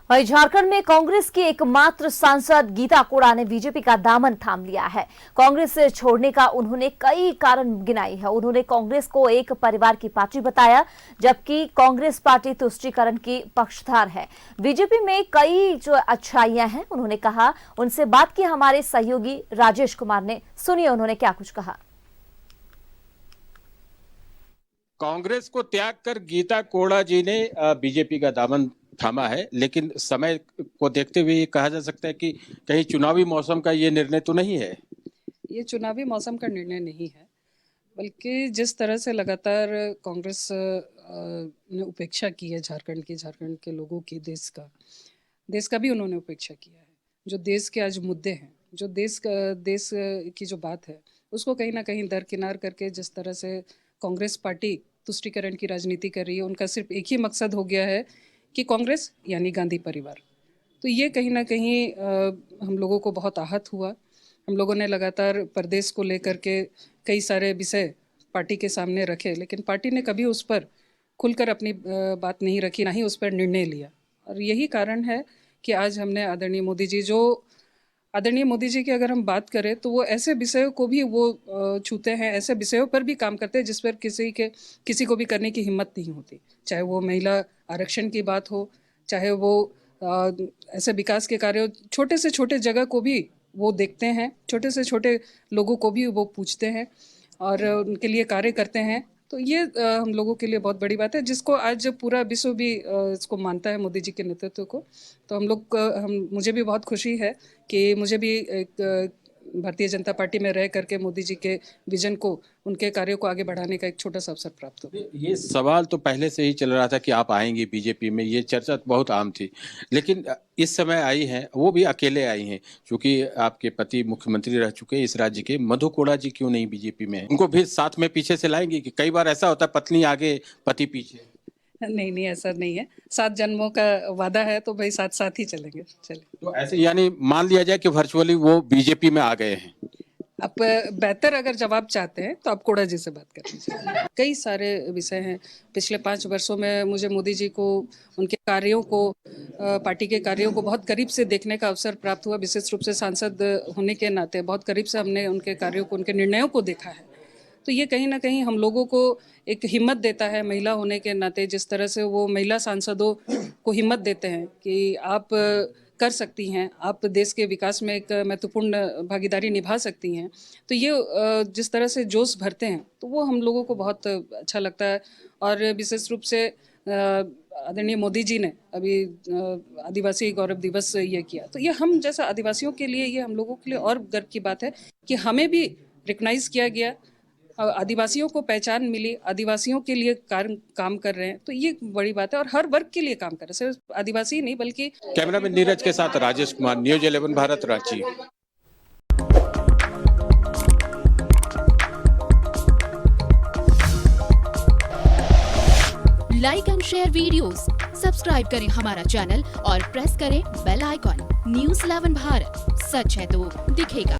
वहीं झारखंड में कांग्रेस की एकमात्र सांसद गीता कोड़ा ने बीजेपी का दामन थाम लिया है। कांग्रेस से छोड़ने का उन्होंने कई कारण गिनाई है। उन्होंने कांग्रेस को एक परिवार की पार्टी बताया, जबकि कांग्रेस पार्टी तुष्टीकरण की पक्षधर है। बीजेपी में कई जो अच्छाइयां हैं, उन्होंने कहा। उनसे बात की हमारे सहयोगी राजेश कुमार ने, सुनिए उन्होंने क्या कुछ कहा। कांग्रेस को त्याग कर गीता कोड़ा जी ने बीजेपी का दामन थामा है, लेकिन समय को देखते हुए ये कहा जा सकता है कि कहीं चुनावी मौसम का ये निर्णय तो नहीं है। ये चुनावी मौसम का निर्णय नहीं है, बल्कि जिस तरह से लगातार कांग्रेस ने उपेक्षा की है झारखंड के लोगों की, देश का भी उन्होंने उपेक्षा किया है। जो देश के आज मुद्दे हैं, जो देश की जो बात है, उसको कहीं ना कहीं दरकिनार करके जिस तरह से कांग्रेस पार्टी तुष्टीकरण की राजनीति कर रही है, उनका सिर्फ एक ही मकसद हो गया है कि कांग्रेस यानी गांधी परिवार। तो ये कहीं ना कहीं हम लोगों को बहुत आहत हुआ। हम लोगों ने लगातार प्रदेश को लेकर के कई सारे विषय पार्टी के सामने रखे, लेकिन पार्टी ने कभी उस पर खुलकर अपनी बात नहीं रखी, ना ही उस पर निर्णय लिया। और यही कारण है कि आज हमने आदरणीय मोदी जी की अगर हम बात करें तो वो ऐसे विषयों को भी वो छूते हैं, ऐसे विषयों पर भी काम करते हैं जिस पर किसी को भी करने की हिम्मत नहीं होती। चाहे वो महिला आरक्षण की बात हो, चाहे वो ऐसे विकास के कार्य, छोटे से छोटे जगह को भी वो देखते हैं, छोटे से छोटे लोगों को भी वो पूछते हैं और उनके लिए कार्य करते हैं। तो ये हम लोगों के लिए बहुत बड़ी बात है, जिसको आज पूरा विश्व भी इसको मानता है, मोदी जी के नेतृत्व को। तो मुझे भी बहुत खुशी है कि मुझे भी एक भारतीय जनता पार्टी में रह करके मोदी जी के विजन को, उनके कार्यों को आगे बढ़ाने का एक छोटा सा अवसर प्राप्त हो। ये सवाल तो पहले से ही चल रहा था कि आप आएंगे बीजेपी में, ये चर्चा बहुत आम थी, लेकिन इस समय आई हैं, वो भी अकेले आई हैं, क्योंकि आपके पति मुख्यमंत्री रह चुके हैं इस राज्य के। मधु कोड़ा जी क्यों नहीं बीजेपी में हैं? उनको भी साथ में पीछे से लाएंगे कि कई बार ऐसा होता है पत्नी आगे पति पीछे? नहीं, ऐसा नहीं है। 7 जन्मों का वादा है तो भाई साथ साथ ही चलेंगे। तो ऐसे यानी मान लिया जाए कि वर्चुअली वो बीजेपी में आ गए हैं। आप बेहतर अगर जवाब चाहते हैं तो आप कोड़ा जी से बात कर लीजिए। कई सारे विषय हैं। पिछले 5 वर्षों में मुझे मोदी जी को, उनके कार्यों को, पार्टी के कार्यों को बहुत करीब से देखने का अवसर प्राप्त हुआ। विशेष रूप से सांसद होने के नाते बहुत करीब से हमने उनके कार्यों को, उनके निर्णयों को देखा है। तो ये कहीं ना कहीं हम लोगों को एक हिम्मत देता है, महिला होने के नाते जिस तरह से वो महिला सांसदों को हिम्मत देते हैं कि आप कर सकती हैं, आप देश के विकास में एक महत्वपूर्ण भागीदारी निभा सकती हैं। तो ये जिस तरह से जोश भरते हैं, तो वो हम लोगों को बहुत अच्छा लगता है। और विशेष रूप से आदरणीय मोदी जी ने अभी आदिवासी गौरव दिवस ये किया, तो ये हम जैसा आदिवासियों के लिए, ये हम लोगों के लिए और गर्व की बात है कि हमें भी रिकग्नाइज किया गया, आदिवासियों को पहचान मिली, आदिवासियों के लिए काम कर रहे हैं। तो ये बड़ी बात है और हर वर्ग के लिए काम कर रहे हैं, सिर्फ आदिवासी नहीं बल्कि। कैमरामैन नीरज के साथ Rajesh Kumar, news 11 Bharat, Ranchi. Like and share videos, subscribe करें हमारा चैनल और प्रेस करें बेल आइकॉन। न्यूज 11 भारत, सच है तो दिखेगा।